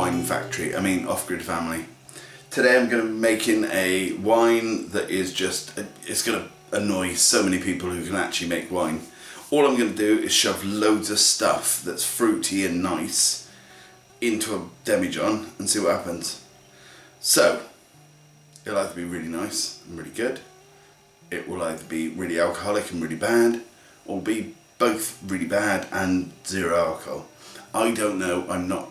wine factory, I mean off-grid family. Today I'm going to be making a wine that is just, it's going to annoy so many people who can actually make wine. All I'm going to do is shove loads of stuff that's fruity and nice into a demijohn and see what happens. So, it'll either be really nice and really good, it will either be really alcoholic and really bad, or be both really bad and zero alcohol. I don't know, I'm not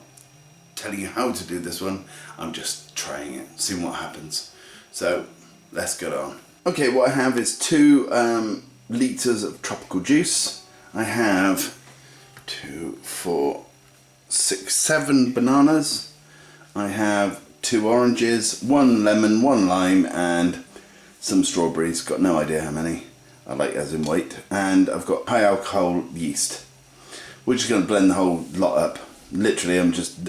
telling you how to do this one, I'm just trying it, seeing what happens. So let's get on. Okay, what I have is 2 litres of tropical juice. I have 2, 4, 6, 7 bananas. I have 2 oranges, 1 lemon, 1 lime, and some strawberries. Got no idea how many. I like as in weight. And I've got high alcohol yeast. We're just going to blend the whole lot up. Literally,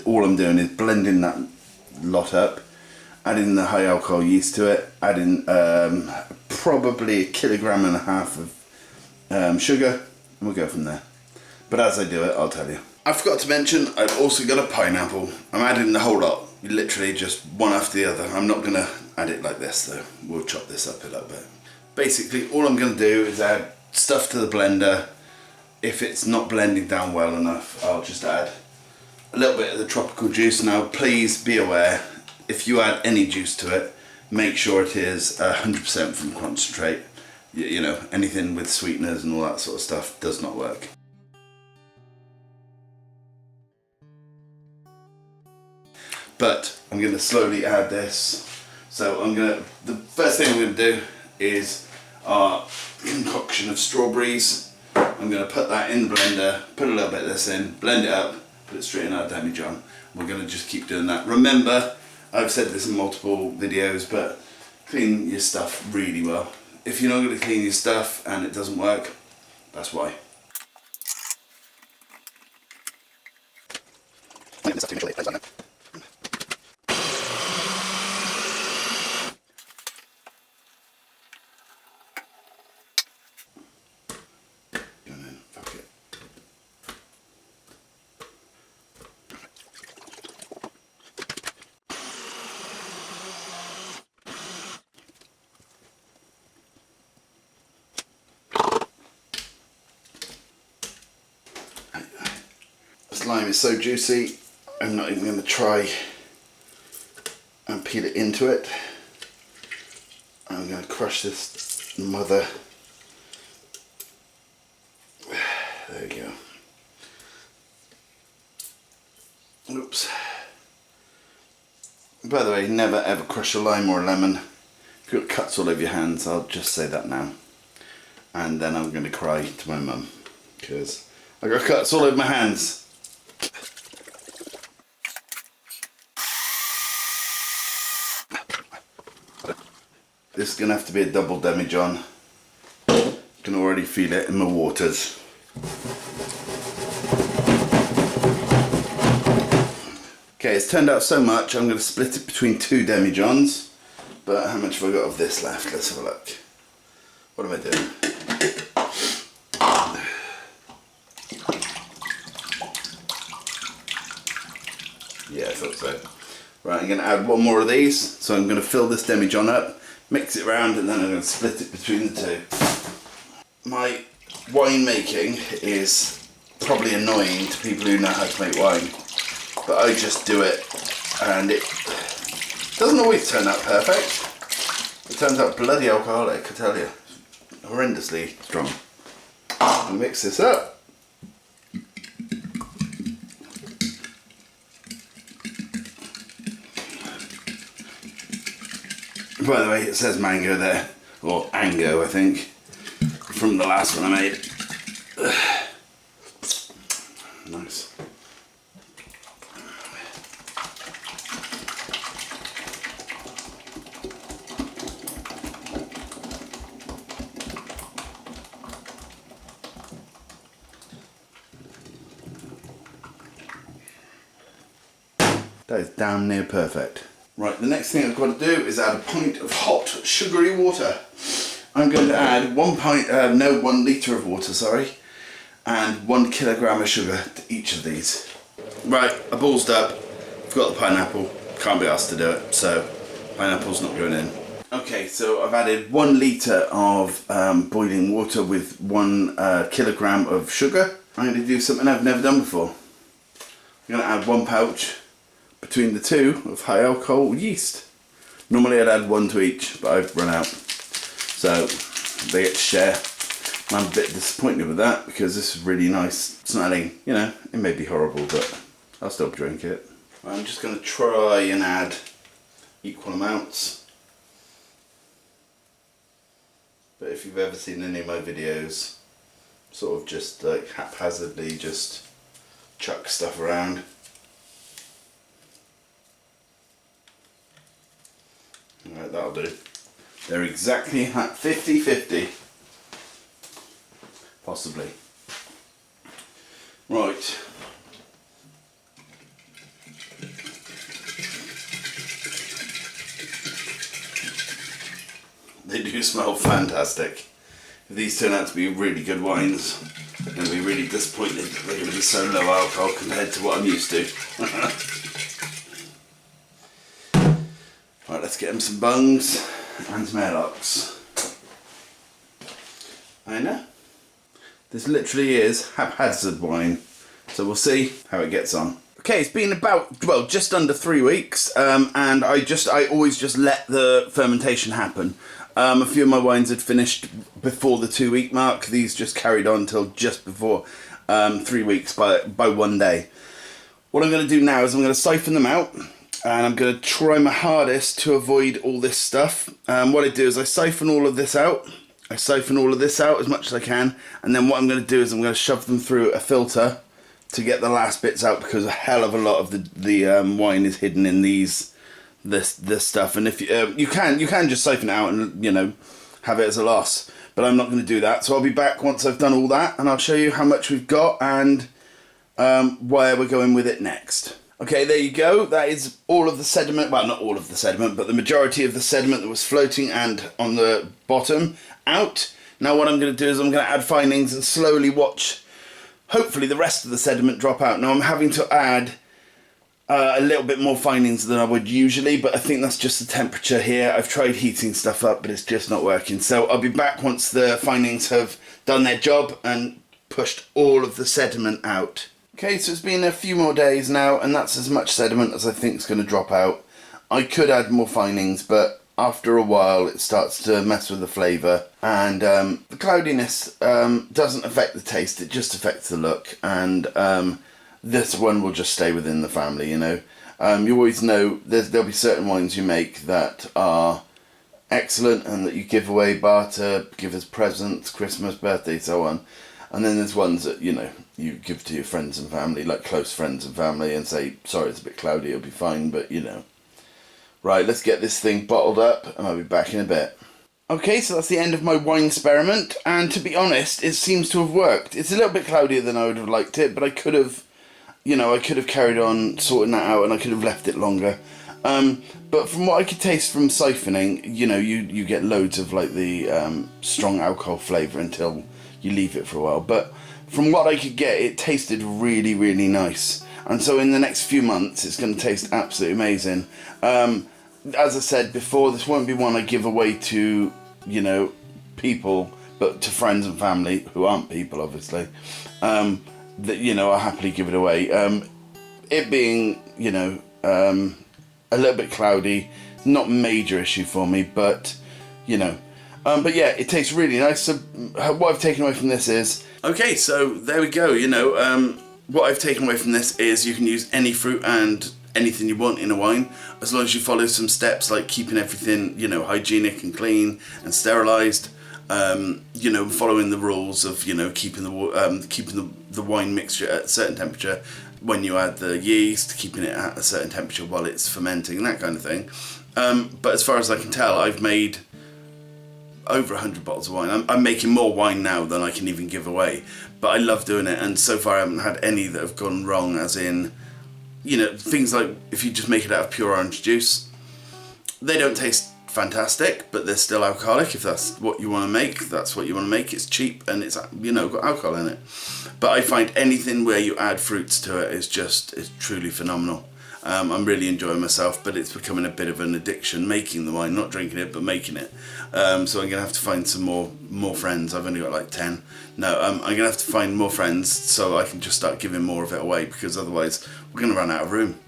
all I'm doing is blending that lot up, adding the high alcohol yeast to it, adding probably 1.5 kilograms of sugar, and we'll go from there. But as I do it, I'll tell you. I forgot to mention, I've also got a pineapple. I'm adding the whole lot, literally just one after the other. I'm not going to add it like this though. We'll chop this up a little bit. Basically, all I'm going to do is add stuff to the blender. If it's not blending down well enough, I'll just add a little bit of the tropical juice. Now, please be aware, if you add any juice to it, make sure it is 100% from concentrate. You know, anything with sweeteners and all that sort of stuff does not work. But I'm going to slowly add this. So the first thing I'm going to do is our concoction of strawberries. I'm going to put that in the blender, put a little bit of this in, blend it up, put it straight in our demijohn. We're going to just keep doing that. Remember, I've said this in multiple videos, but clean your stuff really well. If you're not going to clean your stuff and it doesn't work, that's why. This lime is so juicy, I'm not even going to try and peel it into it. I'm going to crush this mother. There we go. Oops. By the way, never ever crush a lime or a lemon. If you've got cuts all over your hands, I'll just say that now. And then I'm going to cry to my mum, because I got cuts all over my hands. This is going to have to be a double demijohn. You can already feel it in my waters. Okay, it's turned out so much, I'm going to split it between 2 demijohns. But how much have I got of this left? Let's have a look. What am I doing? Yeah, I thought so. Right, I'm going to add 1 more of these. So I'm going to fill this demijohn up, mix it around, and then I'm going to split it between the 2. My wine making is probably annoying to people who know how to make wine, but I just do it, and it doesn't always turn out perfect. It turns out bloody alcoholic, I tell you. Horrendously strong. I'll mix this up. By the way, it says mango there, or ango I think, from the last one I made. Nice. That is damn near perfect. Right, the next thing I've got to do is add a pint of hot sugary water. I'm going to add 1 litre of water, sorry, and 1 kilogram of sugar to each of these. Right, I ballsed up. I've got the pineapple, can't be asked to do it, so pineapple's not going in. Okay, so I've added 1 litre of boiling water with 1 kilogram of sugar. I'm going to do something I've never done before. I'm going to add 1 pouch between the 2 of high alcohol yeast. Normally I'd add 1 to each, but I've run out. So they get to share. I'm a bit disappointed with that because this is really nice smelling. You know, it may be horrible, but I'll still drink it. I'm just going to try and add equal amounts. But if you've ever seen any of my videos, sort of just like haphazardly just chuck stuff around. Alright, that'll do. They're exactly at 50-50. Possibly. Right. They do smell fantastic. If these turn out to be really good wines, I'm going to be really disappointed that they're going to be so low alcohol compared to what I'm used to. Right, let's get them some bungs and some airlocks. I know. This literally is haphazard wine, so we'll see how it gets on. Okay, it's been about, well, just under 3 weeks, and I always just let the fermentation happen. A few of my wines had finished before the 2 week mark. These just carried on till just before 3 weeks by 1 day. What I'm going to do now is I'm going to siphon them out, and I'm going to try my hardest to avoid all this stuff. What I do is I siphon all of this out. I siphon all of this out as much as I can, and then what I'm going to do is I'm going to shove them through a filter to get the last bits out, because a hell of a lot of the wine is hidden in this stuff. And if you can just siphon it out and, you know, have it as a loss, but I'm not going to do that. So I'll be back once I've done all that, and I'll show you how much we've got and where we're going with it next. Okay, there you go. That is all of the sediment, well, not all of the sediment, but the majority of the sediment that was floating and on the bottom out. Now what I'm going to do is I'm going to add finings and slowly watch, hopefully, the rest of the sediment drop out. Now I'm having to add a little bit more finings than I would usually, but I think that's just the temperature here. I've tried heating stuff up, but it's just not working. So I'll be back once the finings have done their job and pushed all of the sediment out. Okay, so it's been a few more days now, and that's as much sediment as I think is going to drop out. I could add more finings, but after a while it starts to mess with the flavour, and the cloudiness doesn't affect the taste, it just affects the look, and this one will just stay within the family, you know. You always know there'll be certain wines you make that are excellent and that you give away, barter, give as presents, Christmas, birthday, so on. And then there's ones that, you know, you give to your friends and family, like close friends and family, and say, sorry, it's a bit cloudy, it'll be fine, but, you know. Right, let's get this thing bottled up, and I'll be back in a bit. Okay, so that's the end of my wine experiment, and to be honest, it seems to have worked. It's a little bit cloudier than I would have liked it, but I could have, you know, I could have carried on sorting that out, and I could have left it longer. But from what I could taste from siphoning, you know, you get loads of like the strong alcohol flavour until you leave it for a while. But from what I could get, it tasted really, really nice. And so in the next few months, it's going to taste absolutely amazing. As I said before, this won't be one I give away to, you know, people, but to friends and family who aren't people, obviously. That, you know, I'll happily give it away. It being, you know, a little bit cloudy, not a major issue for me, but, you know. But yeah, it tastes really nice. So what I've taken away from this is... Okay, so there we go, you know. What I've taken away from this is you can use any fruit and anything you want in a wine, as long as you follow some steps like keeping everything, you know, hygienic and clean and sterilised. You know, following the rules of, you know, keeping the wine mixture at a certain temperature when you add the yeast, keeping it at a certain temperature while it's fermenting, that kind of thing. But as far as I can tell, I've made over 100 bottles of wine. I'm making more wine now than I can even give away, but I love doing it, and so far I haven't had any that have gone wrong, as in, you know, things like if you just make it out of pure orange juice, they don't taste fantastic, but they're still alcoholic. If that's what you want to make, that's what you want to make. It's cheap and it's, you know, got alcohol in it. But I find anything where you add fruits to it is truly phenomenal. I'm really enjoying myself, but it's becoming a bit of an addiction, making the wine, not drinking it, but making it. So I'm going to have to find some more friends. I've only got like 10. No, I'm going to have to find more friends so I can just start giving more of it away, because otherwise we're going to run out of room,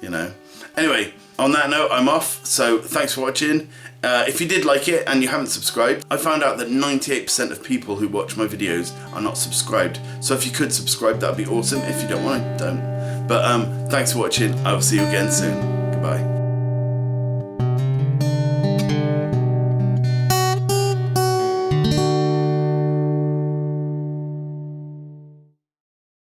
you know. Anyway, on that note, I'm off. So thanks for watching. If you did like it and you haven't subscribed, I found out that 98% of people who watch my videos are not subscribed. So if you could subscribe, that'd be awesome. If you don't want to, don't. But thanks for watching. I will see you again soon. Goodbye.